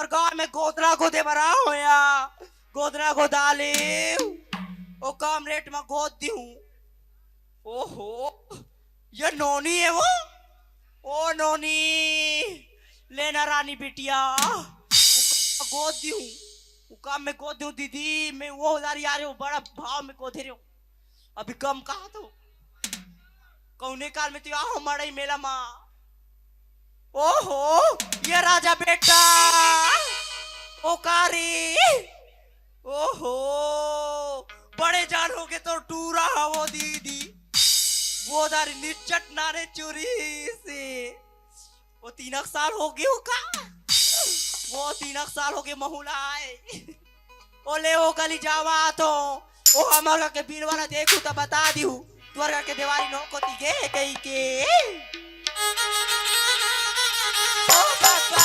और गांव में गोदरा गोदे बरा होया गोदरा गोदाले ओ कम रेट में गोद दी हूँ। ओहो ये नोनी है वो। ओ नोनी लेना रानी बिटिया गोद दी हूँ काम में गोद दूं दीदी मैं वो उधार यार वो बड़ा भाव में गोदे रही हूँ अभी कम कहा तो कौने काल में तो आओ मड़ई मेला माँ। ओहो ये राजा बेटा ओ कारी ओहो बड़े जान हो गए तो टूरा वो दीदी वो दारी निचट नारे चोरी से वो 3 साल हो गए हो का वो 3 साल हो गए महुलाए ओले ओ गली जावा तो ओ हमारा के बिल वाला देखू तो बता दी हूँ द्वारा के दीवारी नो को तीगे कहीं के ओ पापा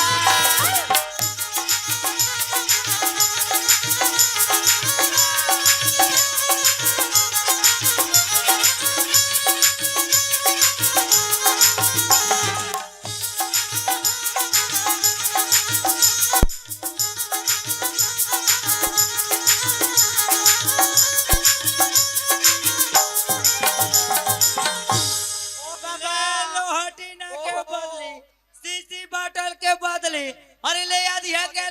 अरे ले आधी है के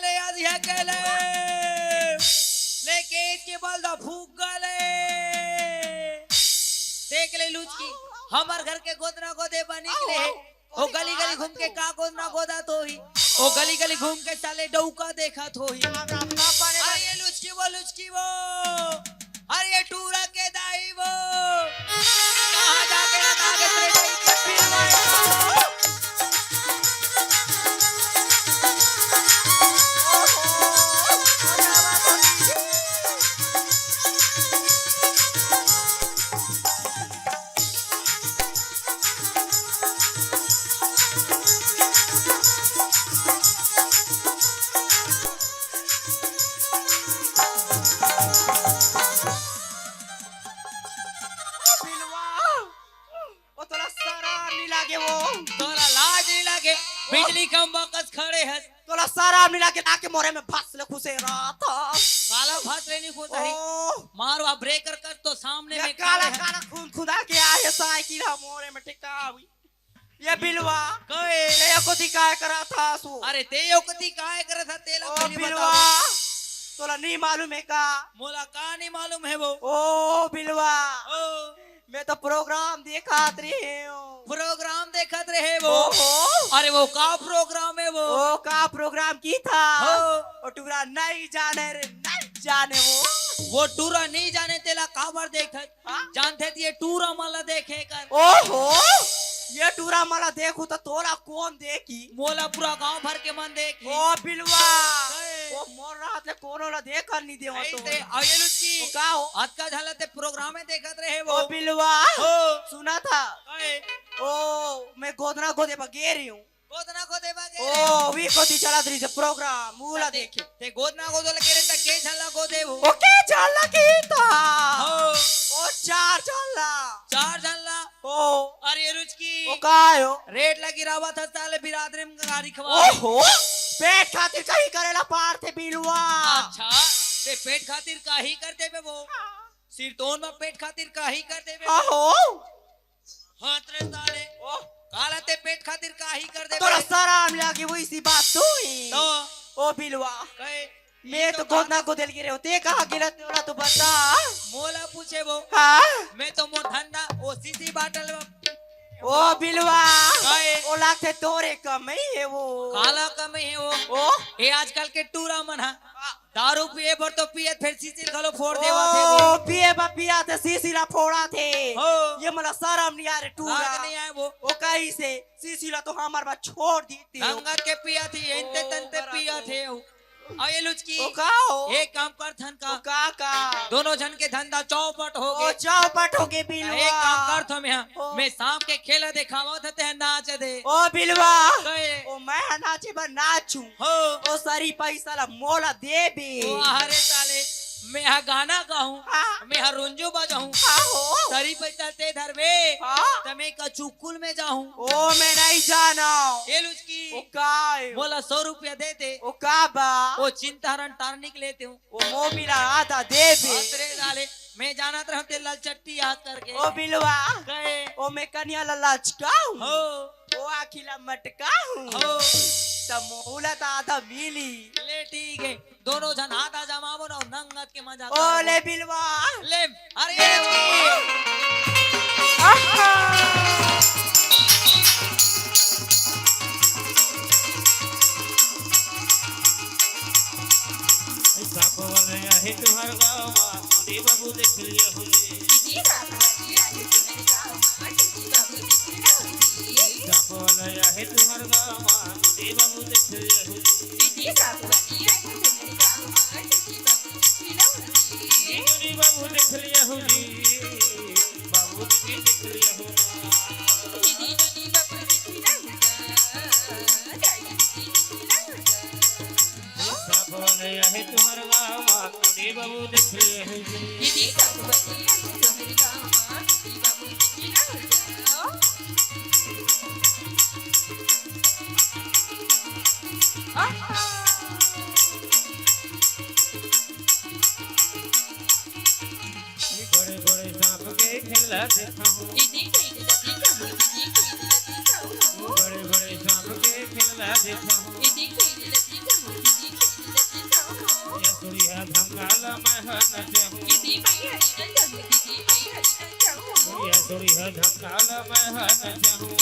लेके इसके बल दा फूक गले देख ले लुचकी हमार घर के गोदना गोदे बनी के ओ गली गली घूम के का गोदना गोदा तो ही ओ गली गली घूम के साले डौका देखा तो ही अरे ये लुचकी वो अरे ये टूरा के दाई वो कहां जाके लगा के तेरे चट्टी हमारे बिजली कम बकस खड़े है तोला सारा मिला के नाके मोरे में फंस ले खुसे रहा था काला भात लेनी को सही मारो आ ब्रेकर कर तो सामने में काला काला खून खुदा के आए साइकिल हम मोरे में टिका हुई ये बिलवा कहे ये को दिखाया करा था सो अरे तेयो कति काहे करा था तेला ओ बिलवा तोला नहीं मालूम है का मोला का नहीं मालूम है वो ओ बिलवा ओ मैं तो प्रोग्राम देखत रही हूँ प्रोग्राम देखत रहे वो अरे वो का प्रोग्राम है वो का प्रोग्राम की था वो टूरा नहीं जाने वो टूरा नहीं जाने तेला काबर देखत जानते थे ये टूरा माला देखे कर ओहो ये टूरा माला देखू तो तोरा कौन देखी मोला पूरा गांव भर के मन देखी ओ बिलवा वो मोर रात ले कोनो ला देखा नहीं देवा तो आये लुच्ची का हो आज का झाला ते प्रोग्राम में देखत रहे वो ओ बिलवा सुना था ओ मैं गोदना गोदे पर गे रही हूँ गोदना गोदे बागे ओ वी कोती चला रही से प्रोग्राम मूला देखे ते गोदना गोदे लगे रे त के झाला गोदे वो ओ के झाला की था ओ चार झाला ओ अरे रुचकी ओ कायो रेट लगी रावा था साले बिरादरी में गाड़ी खवा ओहो पेट खातिर कहीं करेला पार थे बिलवा अच्छा ते पेट खातिर काहे करते बे वो सिर तोन में पेट खातिर काहे करते बे ओहो हाथ रे साले ओ काला ते पेट खातिर काहे कर दे तोरा सराम लागे वही सी बात हुई तो ओ बिलवा कहे मैं तो गोदना को दिल गिरे होते कहा गिरा तोरा तो बता मोला पूछे वो हाँ मैं तो मो धंधा ओ सीसी बाटल ओ बिलवा ओ लागते तोरे कम ही है वो काला कम है वो ओ ये आजकल के टूरा मन हा दारू पिए पर तो पिए फिर सीसी खलो फोड़ देवा थे ओ पिए बा पिया थे सीसी ला फोड़ा थे ये मला शर्म नहीं आ रे टूरा नहीं आए वो ओ कहीं से सीसी ला तो हमार बा छोड़ दी थी रंगत के पिया थी इंते तंते पिया थे आये लुचकी ओ काओ एक काम कर धन का का दोनों जन के धंधा चौपट हो ओ गए चौपट हो गए बिलवा एक काम कर थो मैं शाम के खेला दिखावा थे नाच दे ओ बिलवा कहे ओ मैं नाचे बा नाचू हो ओ सारी पैसा ला मोला दे बे ओ हरे साले मैं यहाँ गाना गाऊं हाँ। मैं यहाँ रुंजू बजाऊं हो तरी पैसा ते धर बे हाँ। तमे का चुकुल में जाऊं ओ मैं नहीं जाना ये लुचकी ओ का है? बोला 100 रुपया देते ओ का बा वो चिंतारण तार निकलेते हूँ ओ मोबिला आधा दे बे अतरे डाले मैं जाना था ते लाल चट्टी याद करके ओ बिलवा गए ओ मैं कन्या लचका हूँ हो ओ आखिला मटका हूँ हो तब मोहला तो आधा मिली ले ठीक है दोनों जन हाथ आ जमावो ना नंगत के मजा ओ ले बिलवा ले अरे आहा साप वाले आहे तुम्हार गाँव माँ मोदी बाबू देख लिया होले साप वाले आहे तुम्हार गाँव माँ मोदी बाबू देख लिया होले मोदी बाबू देख लिया होले बाबू देख लिया होले साप वाले आहे तुम्हार गाँव माँ मोदी बाबू देख लिया होले बड़े बड़े सांप के खेला देखा हूँ बड़े बड़े सांप के खेला देखा हूँ या सूर्या धंगाला मैं नचे हूँ या सूर्या धंगाला मैं नचे हूँ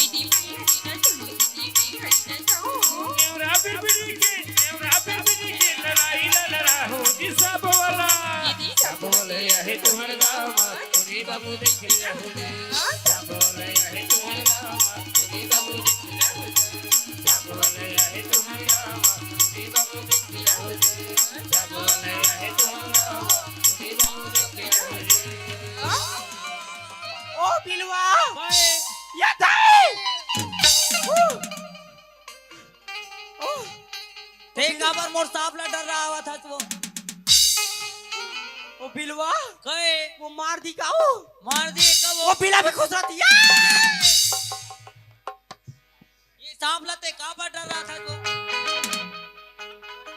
नेवरा बिरबिरी के लड़ाई लड़ा हो जी सब वाला है तुम्हारे गाँव माँ पूरी बाबू देख लिया होले सब वाले है तुम्हारे गाँव माँ पूरी बाबू देख लिया होले सब वाले है तुम्हारे गाँव माँ पूरी बाबू देख लिया होले सब वाले है तुम्हारे गाँव माँ पूरी बाबू देख लिया होले ओ बिलवा गए या दाई देख खबर मोर सांप ला डर रहा हुआ था तू ओ बिलवा गए वो मार दी का ओ मार दिए कब वो बिला भी खुश रहती है ये सांप ला ते काबर डर रहा था तू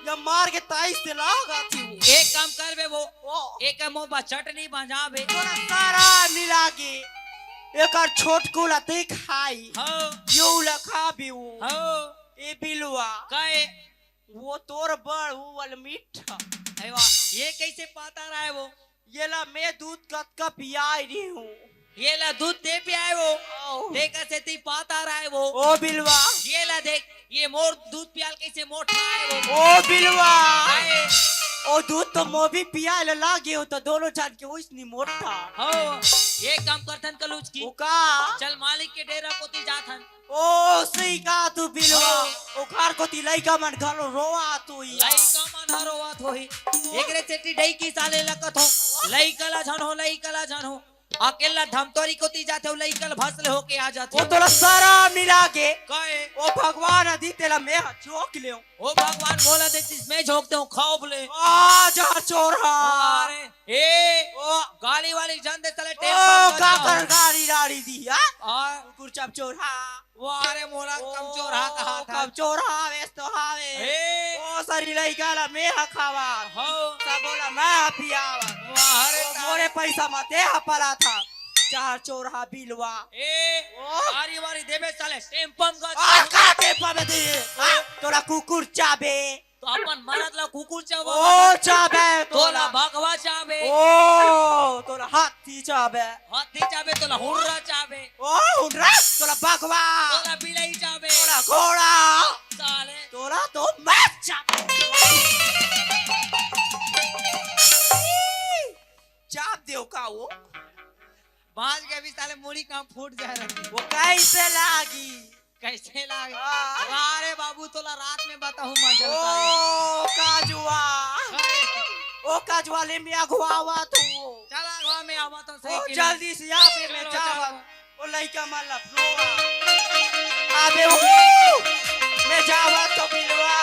या मार के ताई से लागा थी वो एक काम कर बे वो ओ एक मोबा चटनी बजा बे तोरा सारा मिलाके एकर छोट कोला ते खाई हो यो लखा भी वो हो ए बिलवा गए वो तोर बड़ वो वाला मीठा अरे वाह ये कैसे पाता रहा है वो ये ला मैं दूध का पियाई रही हूँ ये ला दूध दे पे आए वो ओ देख ऐसे ती पाता रहा है वो ओ बिलवा ये ला देख ये मोर दूध पियाल कैसे मोटा है वो ओ बिलवा गए ओ दूध तो मो भी पिया लागे हो तो दोनों जान के उसनी मोटा हो ये काम करथन कलूच की ओ का चल मालिक के डेरा पोती जाथन ओ सही का तू बिलवा ओ घर को ती लइका मन घलो रोवा तू लई का मन हरोवा थोही एकरे सेटी डई की साले लकत हो लई कला झन हो अकेला धमतोरी को ती जाते हो लई कल भसले होके आ जाते ओ तोला सारा मिला के कहे ओ भगवान अधी तेला मैं चौक ले ओ भगवान बोला दे मैं झोंकते हूँ खौफ ले आ जा चोरा अरे ए ओ गाली वाली जान दे चले ओ टेम का कर गाड़ी राड़ी दी हा और कुरचप चोरा वो अरे मोरा कम चोरा कहा था कम चोरा वेस तो हावे ए ओ सरी लइका ला मैं खावा हो सब बोला मैं पियावा वाहरे मोरे पैसा मते हपला था चार चोरा बिलवा ए आरी वारी देबे चले टेम्पम का आ का के पावे दे तोरा कुकुर चाबे तो अपन मरद ला कुकुर चावा ओ चाबे तोला भगवा चाबे ओ तोरा हाथी चाबे हाथी चाबे तोला हुर्रा चाबे ओ हुनरा तोरा बगवा तोला बिलाई चाबे तोरा घोड़ा साले तोरा तो मैं चाबे चाप देव का वो बाज के भी साले मुड़ी काम फूट जा रही वो कैसे लागी कैसे लागे हाँ। अरे बाबू तोला रात में बताऊं मजा ओ काजुआ ओ काजुआ ले मिया घुआवा तू चला गवा में आवा तो सही ओ के जल्दी से यहाँ पे मैं चलो, जावा चलो। ओ लइका माला रोवा आबे मैं जावा तो बिलवा